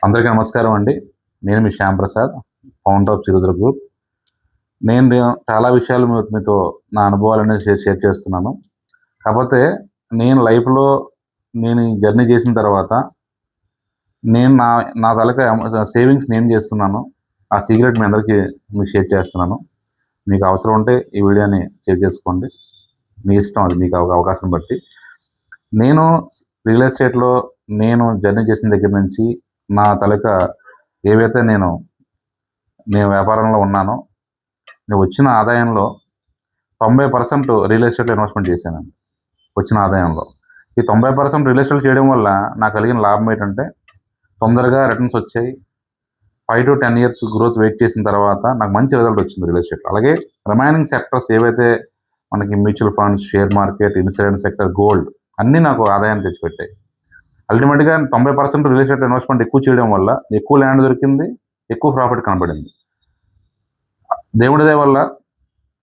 అందరికీ నమస్కారం అండి. నేను మీ Shyam Prasad, founder of Chirudra group. నేను చాలా విషయాలు మీతో నా అనుభవాలనేవి షేర్ చేస్తున్నాను. కాకపోతే నేను లైఫ్‌లో నేను ఈ జర్నీ చేసిన తర్వాత నేను నా నా తాలూకా సేవింగ్స్ నేను చేస్తున్నాను. ఆ సీక్రెట్ మీ అందరికీ మీకు షేర్ చేస్తున్నాను. మీకు అవసరం ఉంటే ఈ వీడియోని షేర్ చేసుకోండి. మీ ఇష్టం అది మీకు అవకాశం బట్టి. నేను రియల్ ఎస్టేట్‌లో నేను జర్నీ చేసిన దగ్గర నుంచి నా తాలూకా ఏవైతే నేను వ్యాపారంలో ఉన్నానో, నేను వచ్చిన ఆదాయంలో 90% రియల్ ఎస్టేట్‌లో ఇన్వెస్ట్‌మెంట్ చేశానండి. వచ్చిన ఆదాయంలో. ఈ 90% రియల్ ఎస్టేట్ చేయడం వల్ల నాకు కలిగిన లాభం ఏంటంటే, తొందరగా రిటర్న్స్ వచ్చాయి. 5-10 ఇయర్స్ గ్రోత్ వెయిట్ చేసిన తర్వాత నాకు మంచి రిజల్ట్ వచ్చింది రియల్ ఎస్టేట్‌లో. అలాగే రిమైనింగ్ సెక్టర్స్ ఏవైతే మనకి mutual funds, share market, insurance sector, gold అన్నీ నాకు ఆదాయాన్ని తెచ్చిపెట్టాయి. అల్టిమేట్‌గా 90% రియల్ ఎస్టేట్ ఇన్వెస్ట్‌మెంట్ ఎక్కువ చేయడం వల్ల ఎక్కువ ల్యాండ్ దొరికింది, ఎక్కువ ప్రాఫిట్ కనబడింది. దేవుడి దయ వల్ల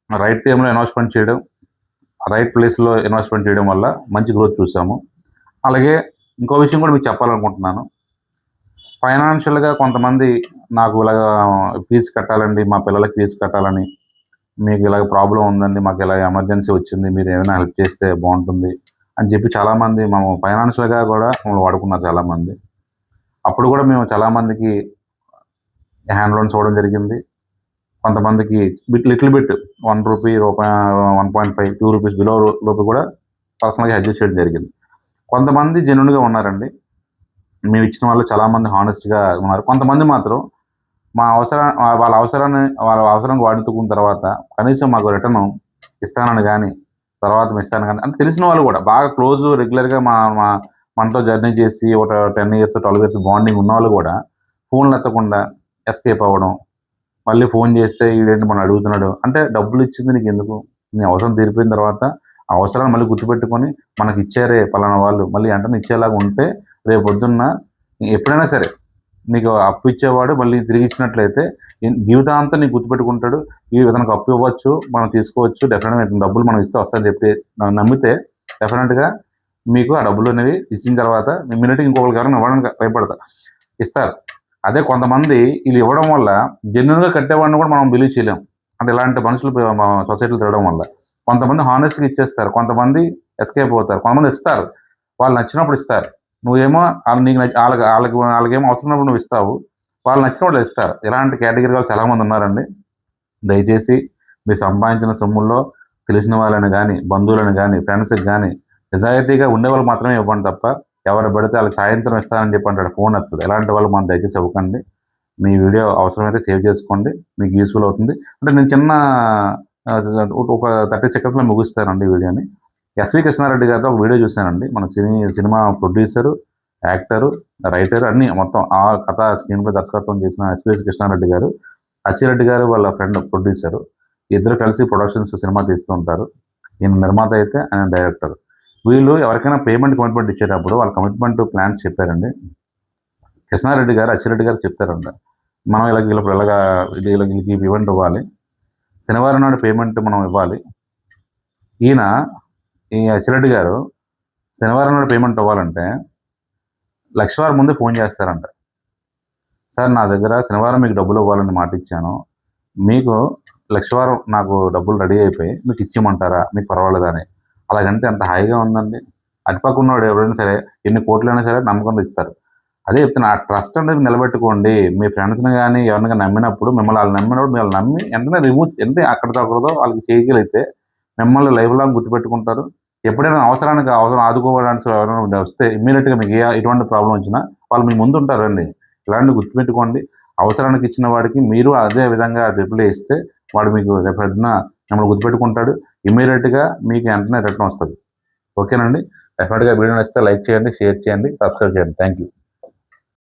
రైట్ టైంలో ఇన్వెస్ట్‌మెంట్ చేయడం, రైట్ ప్లేస్‌లో ఇన్వెస్ట్‌మెంట్ చేయడం వల్ల మంచి గ్రోత్ చూసాము. అలాగే ఇంకో విషయం కూడా మీకు చెప్పాలనుకుంటున్నాను. ఫైనాన్షియల్‌గా కొంతమంది నాకు ఇలాగా ఫీజు కట్టాలండి, మా పిల్లలకి ఫీజు కట్టాలని, మీకు ఇలాగ ప్రాబ్లమ్ ఉందండి, మాకు ఇలాగ ఎమర్జెన్సీ వచ్చింది, మీరు ఏమైనా హెల్ప్ చేస్తే బాగుంటుంది అని చెప్పి చాలామంది మేము ఫైనాన్షియల్‌గా కూడా మమ్మల్ని వాడుకున్నారు చాలామంది. అప్పుడు కూడా మేము చాలామందికి హ్యాండ్ లోన్స్ ఇవ్వడం జరిగింది. కొంతమందికి లిటిల్ బిట్ రూపీ, 1.5, ₹2 బిలో లోపు కూడా పర్సనల్‌గా అడ్జస్ట్ చేయడం జరిగింది. కొంతమంది జెన్యూన్‌గా ఉన్నారండి. మేము ఇచ్చిన వాళ్ళు చాలామంది హానెస్ట్‌గా ఉన్నారు. కొంతమంది మాత్రం వాళ్ళ అవసరానికి వాడుకున్న తర్వాత కనీసం మాకు రిటర్న్ ఇస్తానని గాని, తర్వాత ఇస్తాను గాని అంటే తెలిసిన వాళ్ళు కూడా బాగా క్లోజ్ రెగ్యులర్‌గా మనతో జర్నీ చేసి ఒక 10 ఇయర్స్, 12 ఇయర్స్ బాండింగ్ ఉన్నవాళ్ళు కూడా ఫోన్‌లు ఎత్తకుండా ఎస్కేప్ అవ్వడం. మళ్ళీ ఫోన్ చేస్తే ఈడేంటి మనల్ని అడుగుతున్నాడు. అంటే డబ్బులు ఇచ్చింది నీకెందుకు? నీ అవసరం తీరిపోయిన తర్వాత ఆ అవసరాన్ని మళ్ళీ గుర్తుపెట్టుకొని మనకిచ్చారే పలానా వాళ్ళు మళ్ళీ వెంటనే ఇచ్చేలాగా ఉంటే రేపొద్దున్న ఎప్పుడైనా సరే నీకు అప్పు ఇచ్చేవాడు మళ్ళీ తిరిగి ఇచ్చినట్లయితే జీవితాంతం నీకు గుర్తుపెట్టుకుంటాడు. ఇతనికి అప్పు ఇవ్వచ్చు, మనం తీసుకోవచ్చు, డెఫినెట్‌గా డబ్బులు మనం ఇస్తే వస్తాయని చెప్పి నమ్మితే డెఫినెట్‌గా మీకు ఆ డబ్బులు అనేవి ఇచ్చిన తర్వాత ఇమ్మీడియట్‌గా ఇంకొకరికి ఎవరైనా ఇవ్వడానికి భయపడతారు. ఇస్తారు. అదే కొంతమంది వీళ్ళు ఇవ్వడం వల్ల జెన్యూన్‌గా కట్టేవాడిని కూడా మనం బిలీవ్ చేయలేం. అంటే ఇలాంటి మనుషులు సొసైటీలో తిరగడం వల్ల. కొంతమంది హానెస్ట్‌గా ఇచ్చేస్తారు. కొంతమంది ఎస్కేప్ అవుతారు. కొంతమంది ఇస్తారు. వాళ్ళు నచ్చినప్పుడు ఇస్తారు. నువ్వేమో నీకు వాళ్ళకేమో అవసరం ఉన్నప్పుడు నువ్వు ఇస్తావు. వాళ్ళు నచ్చినప్పుడు ఇస్తారు. ఇలాంటి కేటగిరీ వాళ్ళు చాలామంది ఉన్నారండి. దయచేసి మీరు సంపాదించిన సొమ్ముల్లో తెలిసిన వాళ్ళని గానీ, బంధువులను గానీ, ఫ్రెండ్స్‌కి గానీ నిజాయితీగా ఉండేవాళ్ళు మాత్రమే ఇవ్వండి తప్ప ఎవరు పడితే వాళ్ళకి సాయంత్రం ఇస్తానని చెప్పి అంటాడు, ఫోన్ ఎత్తడు. ఇలాంటి వాళ్ళు మనం దయచేసి ఇవ్వకండి. మీ వీడియో అవసరమైతే సేవ్ చేసుకోండి. మీకు యూజ్‌ఫుల్ అవుతుంది. అంటే నేను చిన్న ఒక 30 సెకండ్స్‌లో ముగిస్తానండి వీడియోని. ఎస్వి కృష్ణారెడ్డి గారితో ఒక వీడియో చూశానండి. మన సినిమా ప్రొడ్యూసరు, యాక్టరు, రైటరు అన్నీ మొత్తం ఆ కథ స్క్రీన్ ప్లే దర్శకత్వం చేసిన ఎస్వి కృష్ణారెడ్డి గారు, అచ్చిరెడ్డి గారు వాళ్ళ ఫ్రెండ్ ప్రొడ్యూసరు. ఇద్దరు కలిసి ప్రొడక్షన్స్ సినిమా తీస్తూ ఉంటారు. ఈయన నిర్మాత అయితే ఆయన డైరెక్టర్. వీళ్ళు ఎవరికైనా పేమెంట్ కమిట్మెంట్ ఇచ్చేటప్పుడు వాళ్ళ కమిట్మెంట్ ప్లాన్స్ చెప్పారండి. కృష్ణారెడ్డి గారు, అచ్చిరెడ్డి గారు చెప్తారంట. మనం వీళ్ళకి పేమెంట్ ఇవ్వాలి. శనివారం నాడు పేమెంట్ మనం ఇవ్వాలి. ఈ అచ్చిరెడ్డి గారు శనివారం నాడు పేమెంట్ ఇవ్వాలంటే లక్షవారం ముందే ఫోన్ చేస్తారంట. సార్ నా దగ్గర శనివారం మీకు డబ్బులు ఇవ్వాలని మాట ఇచ్చాను. మీకు లక్షవారం నాకు డబ్బులు రెడీ అయిపోయి మీకు ఇచ్చేయమంటారా? మీకు పర్వాలేదా అని. అలాగంటే ఎంత హాయిగా ఉందండి. అటుపక్క ఉన్నవాడు ఎవరైనా సరే ఎన్ని కోట్లైనా సరే నమ్మకంతో ఇస్తారు. అదే చెప్తున్నా, ఆ ట్రస్ట్ అనేది నిలబెట్టుకోండి. మీ ఫ్రెండ్స్‌ని గానీ ఎవరినైనా నమ్మినప్పుడు మిమ్మల్ని నమ్మి వెంటనే అంటే అక్కడితో వాళ్ళకి చేయగలిగితే మిమ్మల్ని లైఫ్ లాంగ్ గుర్తుపెట్టుకుంటారు. ఎప్పుడైనా అవసరం ఆదుకోవడానికి ఎవరైనా వస్తే ఇమ్మీడియట్‌గా మీకు ఎటువంటి ప్రాబ్లమ్ వచ్చినా వాళ్ళు మీ ముందు ఉంటారండి. ఇలాంటివి గుర్తుపెట్టుకోండి. అవసరానికి ఇచ్చిన వాడికి మీరు అదే విధంగా రిప్లై ఇస్తే వాడు మీకు రేపొద్దున మిమ్మల్ని గుర్తుపెట్టుకుంటాడు. ఇమ్మీడియట్‌గా మీకు వెంటనే రిటర్న్ వస్తది. ఓకేనండి. డెఫినెట్‌గా వీడియో నచ్చితే లైక్ చేయండి, షేర్ చేయండి, సబ్స్క్రైబ్ చేయండి. Thank you.